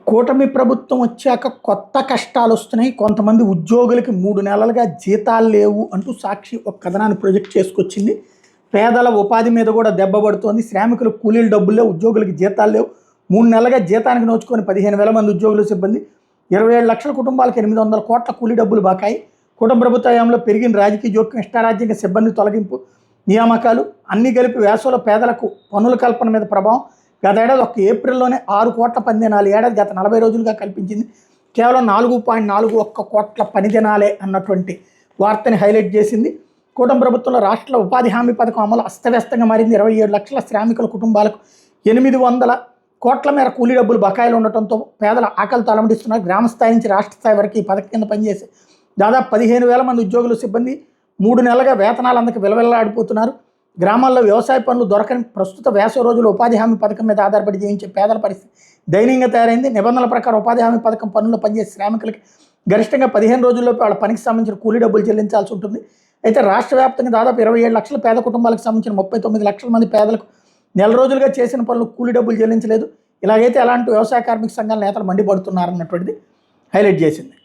కూటమి ప్రభుత్వం వచ్చాక కొత్త కష్టాలు వస్తున్నాయి. కొంతమంది ఉద్యోగులకి 3 నెలలుగా జీతాలు లేవు అంటూ సాక్షి ఒక కథనాన్ని ప్రొజెక్ట్ చేసుకొచ్చింది. పేదల ఉపాధి మీద కూడా దెబ్బ పడుతోంది. శ్రామికుల కూలీల డబ్బులు లేవు, ఉద్యోగులకి జీతాలు లేవు. 3 నెలలుగా జీతానికి నోచుకొని 15,000 మంది ఉద్యోగులు, సిబ్బంది, 27 లక్షల కుటుంబాలకు 800 కోట్ల కూలీ డబ్బులు బకాయి. కూటమి ప్రభుత్వ హయాంలో పెరిగిన రాజకీయ జోక్యం, ఇష్టారాజ్యంగా సిబ్బంది తొలగింపు, నియామకాలు అన్నీ కలిపి వేసవిలో పేదలకు పన్నుల కల్పన మీద ప్రభావం. గతేడాది ఒక్క ఏప్రిల్లోనే 6 కోట్ల పని దినాలు, ఏడాది గత 40 రోజులుగా కల్పించింది. కేవలం 4.41 కోట్ల పని దినాలే అన్నటువంటి వార్తని హైలైట్ చేసింది. కూటమి ప్రభుత్వంలో రాష్ట్ర ఉపాధి హామీ పథకం అమలు అస్తవ్యస్తంగా మారింది. 27 లక్షల శ్రామికుల కుటుంబాలకు 800 కోట్ల మేర కూలీ డబ్బులు బకాయిలు ఉండటంతో పేదల ఆకలితో అలమటిస్తున్నారు. గ్రామ స్థాయి నుంచి రాష్ట్ర స్థాయి వరకు ఈ పథకం కింద పనిచేసే దాదాపు 15,000 మంది ఉద్యోగులు, సిబ్బంది 3 నెలలుగా వేతనాలు అందక విలవిల్లాడిపోతున్నారు. గ్రామాల్లో వ్యవసాయ పనులు దొరకని ప్రస్తుత వేసవి రోజులు ఉపాధి హామీ పథకం మీద ఆధారపడి జీవించే పేదల పరిస్థితి దయనీయంగా తయారైంది. నిబంధనల ప్రకారం ఉపాధి హామీ పథకం పనుల్లో పనిచేసే శ్రామికులకి గరిష్టంగా 15 రోజుల్లోపు వాళ్ళ పనికి సంబంధించిన కూలీ డబ్బులు చెల్లించాల్సి ఉంటుంది. అయితే రాష్ట్ర వ్యాప్తంగా దాదాపు 27 లక్షల పేద కుటుంబాలకు సంబంధించిన 39 లక్షల మంది పేదలకు నెల రోజులుగా చేసిన పనులు కూలీ డబ్బులు చెల్లించలేదు. ఇలాగైతే ఎలాంటి వ్యవసాయ కార్మిక సంఘాల నేతలు మండిపడుతున్నారన్నటువంటిది హైలైట్ చేసింది.